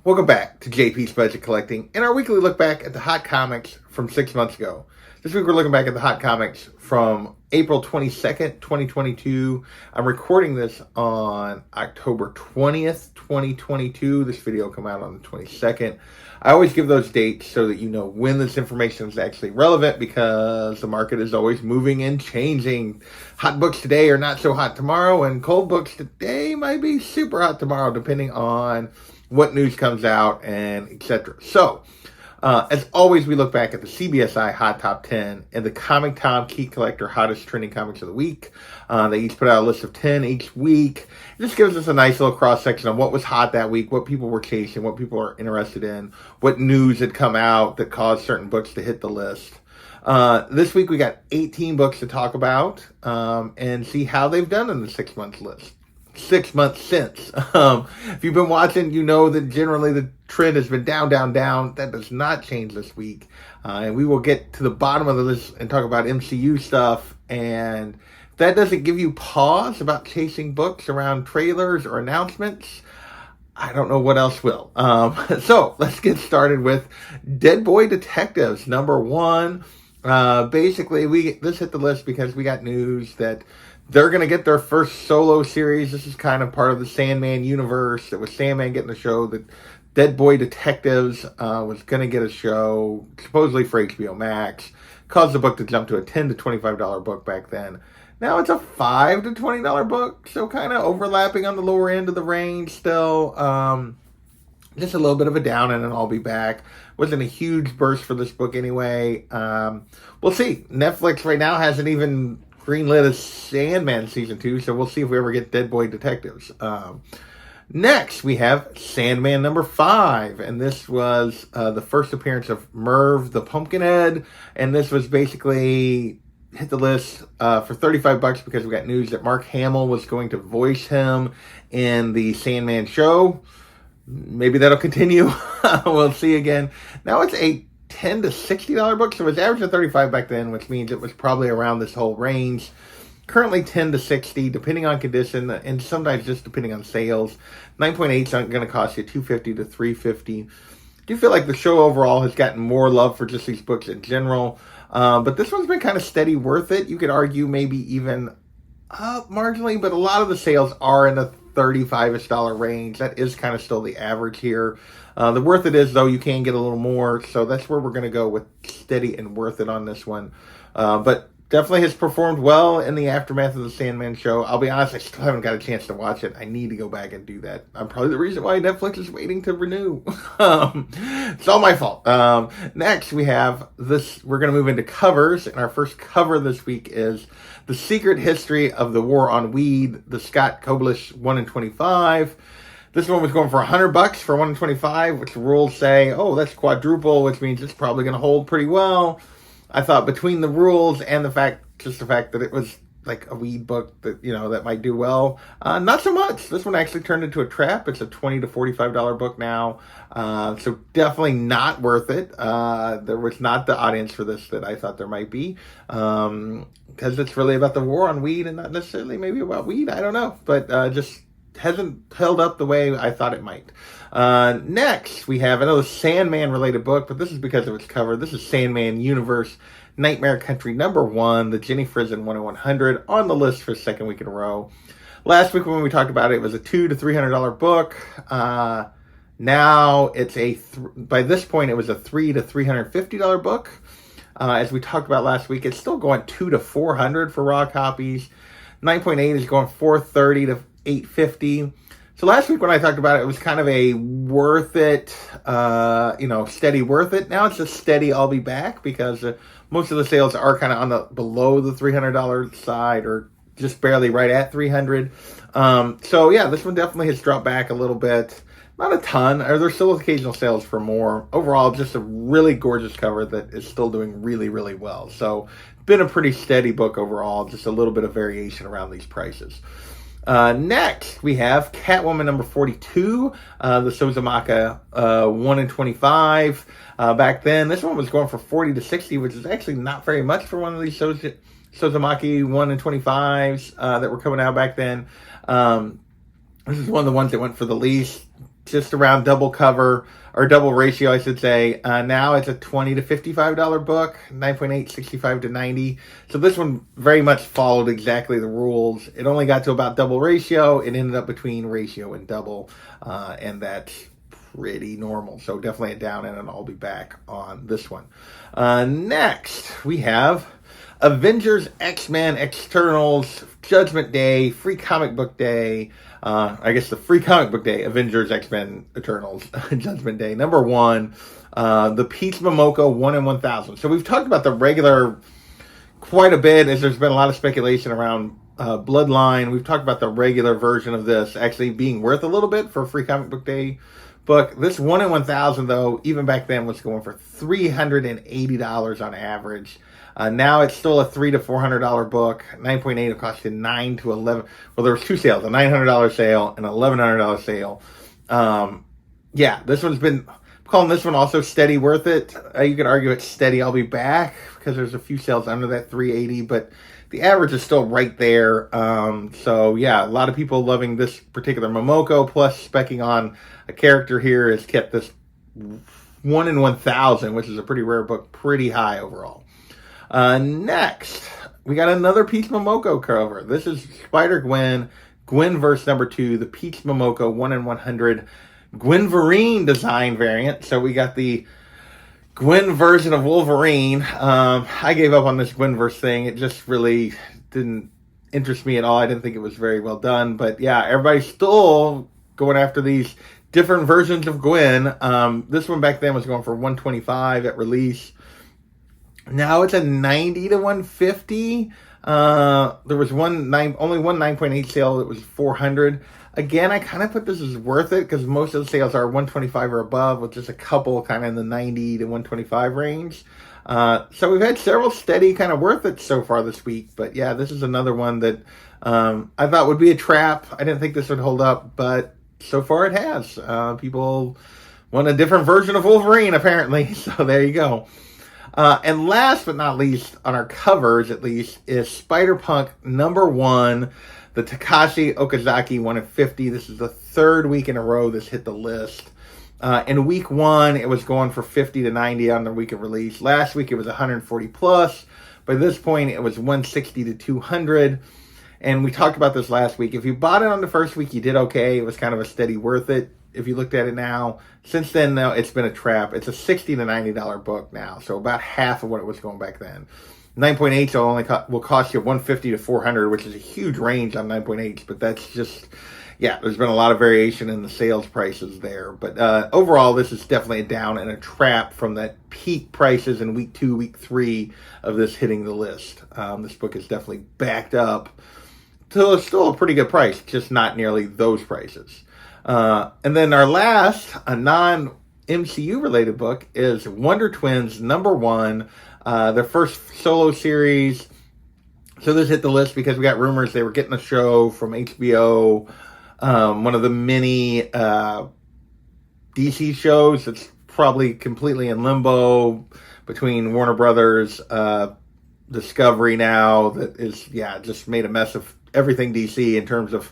Welcome back to JP's Budget Collecting and our weekly look back at the hot comics from 6 months ago. This week we're looking back at the hot comics from April 22nd, 2022. I'm recording this on October 20th, 2022. This video will come out on the 22nd. I always give those dates so that you know when this information is actually relevant because the market is always moving and changing. Hot books today are not so hot tomorrow, and cold books today might be super hot tomorrow depending on what news comes out and etc. So, as always, we look back at the CBSI Hot Top 10 and the Comic Tom Key Collector Hottest Trending Comics of the Week. They each put out a list of 10 each week. This gives us a nice little cross-section of what was hot that week, what people were chasing, what people are interested in, what news had come out that caused certain books to hit the list. This week we got 18 books to talk about and see how they've done in the 6 months list. 6 months since. If you've been watching, you know that generally the trend has been down, down, down. That does not change this week. And we will get to the bottom of the list and talk about MCU stuff. And if that doesn't give you pause about chasing books around trailers or announcements, I don't know what else will. So let's get started with Dead Boy Detectives, number 1. Basically, this hit the list because we got news that they're going to get their first solo series. This is kind of part of the Sandman universe. It was Sandman getting a show. That Dead Boy Detectives was going to get a show, supposedly for HBO Max. Caused the book to jump to a $10 to $25 book back then. Now it's a $5 to $20 book, so kind of overlapping on the lower end of the range still. Just a little bit of a down and then I'll be back. Wasn't a huge burst for this book anyway. We'll see. Netflix right now hasn't even greenlit a Sandman season 2, so we'll see if we ever get Dead Boy Detectives. Next, we have Sandman number 5, and this was the first appearance of Merv the Pumpkinhead, and this was basically hit the list for $35 because we got news that Mark Hamill was going to voice him in the Sandman show. Maybe that'll continue. We'll see again. Now it's a $10 to $60 book, so it was averaging $35 back then, which means it was probably around this whole range. Currently $10 to $60, depending on condition, and sometimes just depending on sales. 9.8 is going to cost you $250 to $350. I do feel like the show overall has gotten more love for just these books in general, but this one's been kind of steady, worth it. You could argue maybe even up marginally, but a lot of the sales are in the $35-ish range. That is kind of still the average here. The worth it is, though, you can get a little more, so that's where we're going to go with steady and worth it on this one. But definitely has performed well in the aftermath of the Sandman show. I'll be honest, I still haven't got a chance to watch it. I need to go back and do that. I'm probably the reason why Netflix is waiting to renew. It's all my fault. Next, we have this. We're going to move into covers, and our first cover this week is The Secret History of the War on Weed, the Scott Koblish 1 in 25. This one was going for $100 for 1 in 25, which the rules say, oh, that's quadruple, which means it's probably going to hold pretty well. I thought between the rules and the fact that it was like a weed book that, that might do well. Not so much. This one actually turned into a trap. It's a $20 to $45 book now. So definitely not worth it. There was not the audience for this that I thought there might be. Because it's really about the war on weed and not necessarily maybe about weed. I don't know. But just hasn't held up the way I thought it might. Next, we have another Sandman related book, but this is because of its cover. This is Sandman Universe Nightmare Country number 1, the Jenny Frison 10100 on the list for the second week in a row. Last week when we talked about it, it was a $200 to $300 book. Now it's by this point it was a $300 to $350 book. As we talked about last week, it's still going $200 to $400 for raw copies. 9.8 is going $430 to $850. So last week when I talked about it, it was kind of a worth it, steady worth it. Now it's just steady, I'll be back, because most of the sales are kind of on the below the $300 side or just barely right at $300. So yeah, this one definitely has dropped back a little bit. Not a ton. There's still occasional sales for more. Overall, just a really gorgeous cover that is still doing really, really well. So been a pretty steady book overall, just a little bit of variation around these prices. Next, we have Catwoman number 42, the Sozamaka 1 in 25. Back then, this one was going for $40 to $60, which is actually not very much for one of these Sozamaki 1 in 25s that were coming out back then. This is one of the ones that went for the least. just around double cover, or double ratio, I should say. Now it's a $20 to $55 book, 9.8, 65 to 90. So this one very much followed exactly the rules. It only got to about double ratio. It ended up between ratio and double, and that's pretty normal. So definitely a down, and I'll be back on this one. Next, we have Avengers, X-Men, Externals, Judgment Day, Free Comic Book Day. I guess the Free Comic Book Day, Avengers, X-Men, Eternals, Judgment Day. Number 1, the Peach Momoko 1 in 1000. So we've talked about the regular quite a bit, as there's been a lot of speculation around Bloodline. We've talked about the regular version of this actually being worth a little bit for a Free Comic Book Day book. This 1 in 1000, though, even back then was going for $380 on average. Now it's still a $300 to $400 book. 9.8 it cost you $9 to $11. Well, there was 2 sales: a $900 sale and an $1,100 sale. Yeah, this one's been. I'm calling this one also steady worth it. You could argue it's steady. I'll be back because there's a few sales under that $380, but the average is still right there. So yeah, a lot of people loving this particular Momoko. Plus, specking on a character here has kept this 1 in 1000, which is a pretty rare book, pretty high overall. Next, we got another Peach Momoko cover. This is Spider-Gwen, Gwenverse number 2, the Peach Momoko 1 in 100 Gwenverine design variant. So we got the Gwen version of Wolverine. I gave up on this Gwenverse thing. It just really didn't interest me at all. I didn't think it was very well done. But yeah, everybody's still going after these different versions of Gwen. This one back then was going for $125 at release. Now it's a $90 to $150. There was only one 9.8 sale that was $400. Again, I kind of put this as worth it because most of the sales are $125 or above, with just a couple kind of in the $90 to $125 range. So we've had several steady kind of worth it so far this week. But yeah, this is another one that I thought would be a trap. I didn't think this would hold up, but so far it has. People want a different version of Wolverine, apparently. So there you go. And last but not least, on our covers at least, is Spider-Punk number 1, the Takashi Okazaki 1 in 50. This is the 3rd week in a row this hit the list. In week 1, it was going for 50 to 90 on the week of release. Last week, it was 140 plus. By this point, it was 160 to 200. And we talked about this last week. If you bought it on the first week, you did okay. It was kind of a steady worth it. If you looked at it now, since then, now it's been a trap. It's a $60 to $90 book now, so about half of what it was going back then. 9.8 so only will cost you $150 to $400, which is a huge range on 9.8s, but that's just, yeah, there's been a lot of variation in the sales prices there. But overall, this is definitely a down and a trap from that peak prices in week 2, week 3 of this hitting the list. This book is definitely backed up to still a pretty good price, just not nearly those prices. And then our last, a non-MCU related book, is Wonder Twins number 1, their first solo series. So this hit the list because we got rumors they were getting a show from HBO, one of the many DC shows that's probably completely in limbo between Warner Brothers, Discovery now, that is, yeah, just made a mess of everything DC in terms of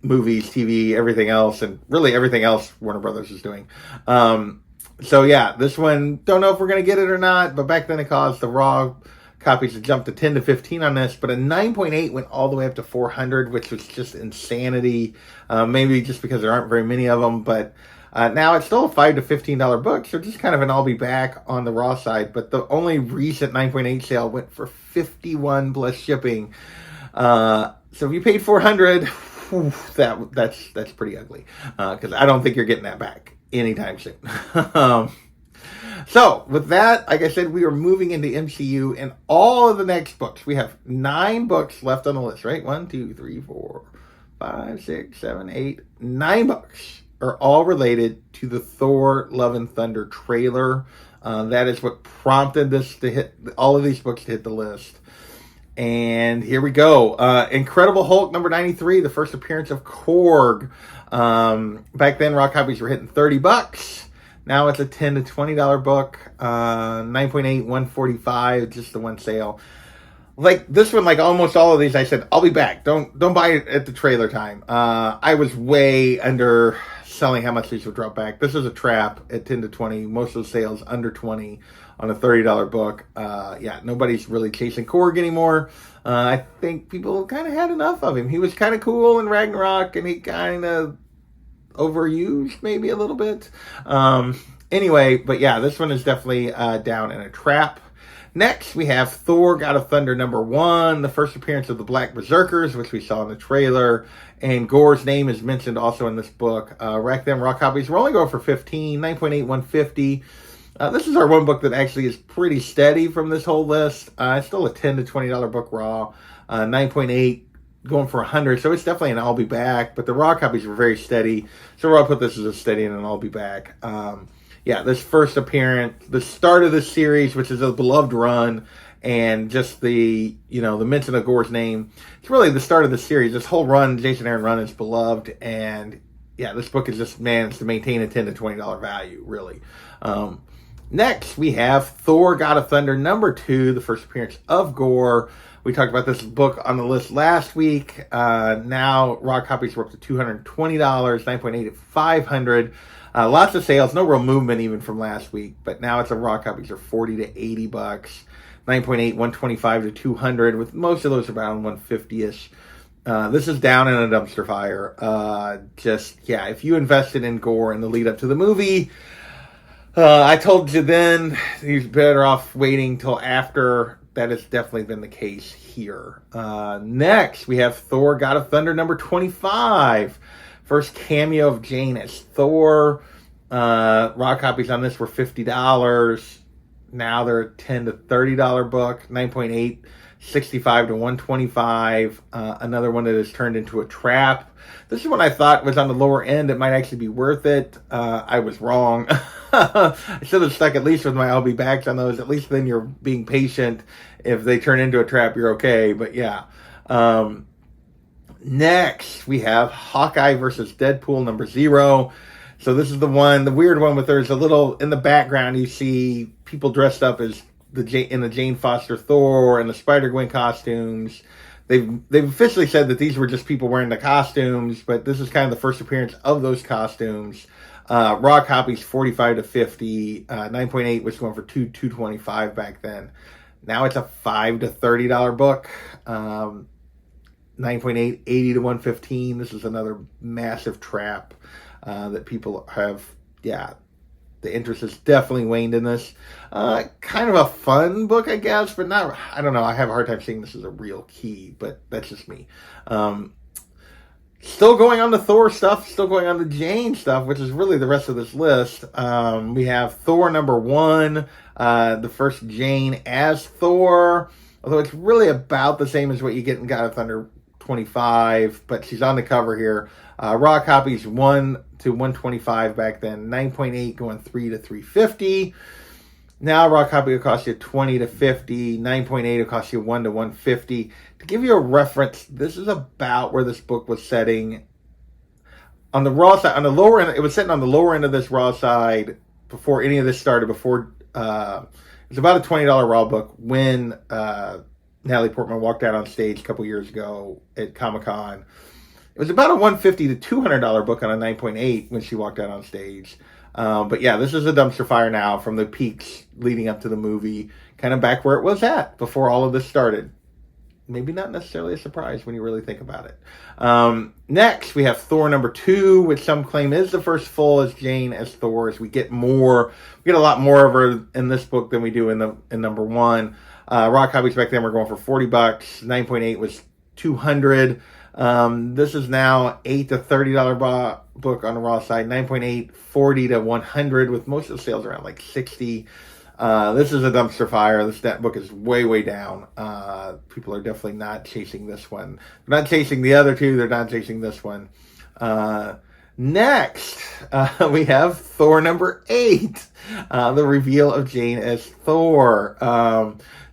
movies, TV, everything else, and really everything else Warner Brothers is doing. So yeah, this one, don't know if we're going to get it or not, but back then it caused the raw copies to jump to 10 to 15 on this, but a 9.8 went all the way up to 400, which was just insanity. Maybe just because there aren't very many of them, but now it's still a $5 to $15 book, so just kind of an I'll be back on the raw side, but the only recent 9.8 sale went for 51 plus shipping. So if you paid $400, that's pretty ugly, because I don't think you're getting that back anytime soon. So with that, like I said, we are moving into MCU and all of the next books. We have 9 books left on the list, right? 1, 2, 3, 4, 5, 6, 7, 8, 9 books are all related to the Thor Love and Thunder trailer. That is what prompted this to hit, all of these books to hit the list. And here we go. Incredible Hulk number 93, the first appearance of Korg. Back then, raw copies were hitting $30. Now it's a $10 to $20 book. 9.8, 145, just the one sale. Like this one, like almost all of these, I said, I'll be back. Don't buy it at the trailer time. I was way underselling selling how much these would drop back. This is a trap at 10 to 20. Most of the sales under 20 on a $30 book. Yeah, nobody's really chasing Korg anymore. I think people kind of had enough of him. He was kind of cool in Ragnarok, and he kind of overused maybe a little bit. Anyway, but yeah, this one is definitely down in a trap. Next, we have Thor God of Thunder #1, the first appearance of the Black Berserkers, which we saw in the trailer. And Gore's name is mentioned also in this book. Rack them raw copies. We're only going for 15, 9.8, 150. This is our one book that actually is pretty steady from this whole list. It's still a $10 to $20 book raw. 9.8 going for 100, so it's definitely an I'll be back. But the raw copies were very steady, so I'll put this as a steady and an I'll be back. Yeah, this first appearance, the start of this series, which is a beloved run, and just the mention of Gore's name, it's really the start of the series. This whole run, Jason Aaron run, is beloved, and yeah, this book has just managed to maintain a $10 to $20 value, really. Next, we have Thor God of Thunder #2, the first appearance of Gore. We talked about this book on the list last week. Now, raw copies were up to $220, 9.8 at 500. Lots of sales, no real movement even from last week, but now it's a raw copies are $40 to $80, 9.8, 125 to 200, with most of those around 150-ish. This is down in a dumpster fire. If you invested in Gore in the lead up to the movie, I told you then he's better off waiting till after. That has definitely been the case here. Next, we have Thor God of Thunder #25. First cameo of Jane as Thor. Raw copies on this were $50. Now they're a $10 to $30 book. 9.8, 65 to 125. Another one that has turned into a trap. This is one I thought was on the lower end. It might actually be worth it. I was wrong. I should have stuck at least with my I'll be backs on those. At least then you're being patient. If they turn into a trap, you're okay. But yeah. Next, we have Hawkeye versus Deadpool #0. So this is the weird one with there's a little, in the background, you see people dressed up as in the Jane Foster Thor and the Spider-Gwen costumes. They've officially said that these were just people wearing the costumes, but this is kind of the first appearance of those costumes. Raw copies 45 to 50. 9.8 was going for $225 back then. Now it's a $5 to $30 book. 9.8, 80 to 115. This is another massive trap that people have. Yeah, the interest has definitely waned in this. Kind of a fun book, I guess, but not. I don't know. I have a hard time seeing this as a real key, but that's just me. Still going on the Thor stuff, still going on the Jane stuff, which is really the rest of this list. We have Thor #1, the first Jane as Thor, although it's really about the same as what you get in God of Thunder 25, but she's on the cover here. Raw copies 1 to 125 back then, 9.8 going 3 to 350. Now raw copy will cost you 20 to 50, 9.8 will cost you 1 to 150. To give you a reference, this is about where this book was setting on the raw side. On the lower end, it was sitting on the lower end of this raw side before any of this started. It was about a $20 raw book when Natalie Portman walked out on stage a couple years ago at Comic-Con. It was about a $150 to $200 book on a 9.8 when she walked out on stage. But yeah, this is a dumpster fire now from the peaks leading up to the movie, kind of back where it was at before all of this started. Maybe not necessarily a surprise when you really think about it. Next, we have Thor #2, which some claim is the first full as Jane as Thor. As we get a lot more of her in this book than we do in #1. Raw copies back then were going for $40. 9.8 was $200. This is now $8 to $30 book on the raw side. 9.8, 40 to 100, with most of the sales around like 60. This is a dumpster fire. That book is way, way down. People are definitely not chasing this one. They're not chasing the other two. They're not chasing this one. Next, we have Thor #8, the reveal of Jane as Thor.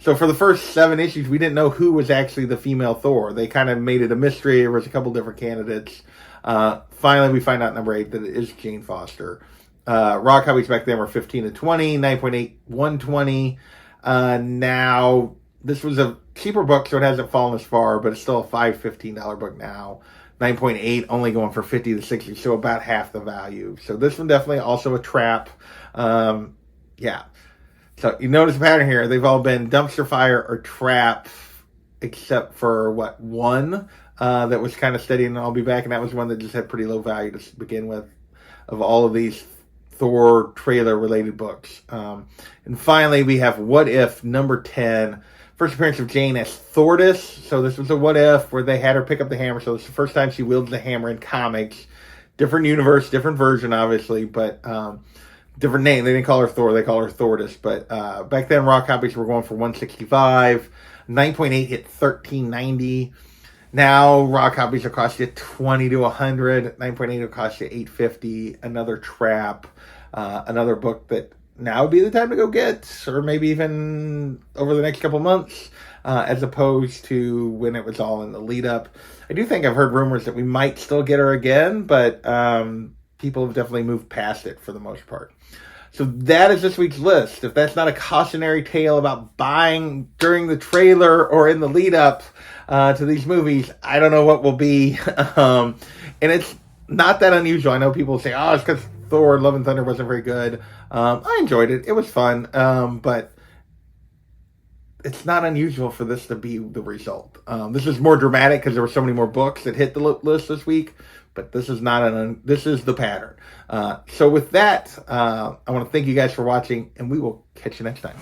So for the first 7 issues, we didn't know who was actually the female Thor. They kind of made it a mystery. There was a couple different candidates. Finally, we find out #8 that it is Jane Foster. Raw copies back then were 15 to 20, 9.8, 120. Now, this was a cheaper book, so it hasn't fallen as far, but it's still a $15 book now. 9.8 only going for 50 to 60, so about half the value. So this one definitely also a trap. Yeah. So you notice the pattern here. They've all been dumpster fire or trap, except for one that was kind of steady, and I'll be back, and that was one that just had pretty low value to begin with, of all of these Thor trailer related books. And finally, we have What If number 10. First appearance of Jane as Thordis. So this was a What If where they had her pick up the hammer. So it's the first time she wields the hammer in comics. Different universe, different version, obviously, but different name. They didn't call her Thor. They call her Thordis. But back then, raw copies were going for $165. 9.8 hit $13.90. Now raw copies will cost you $20 to $100. 9.8 will cost you $8.50. Another trap. Another book that now would be the time to go get, or maybe even over the next couple months, as opposed to when it was all in the lead up. I do think I've heard rumors that we might still get her again, but people have definitely moved past it for the most part. So that is this week's list. If that's not a cautionary tale about buying during the trailer or in the lead up to these movies, I don't know what will be. And it's not that unusual. I know people say, oh, it's because Thor Love and Thunder wasn't very good. I enjoyed it. It was fun. But it's not unusual for this to be the result. This is more dramatic because there were so many more books that hit the list this week. But this is not this is the pattern. So with that, I want to thank you guys for watching, and we will catch you next time.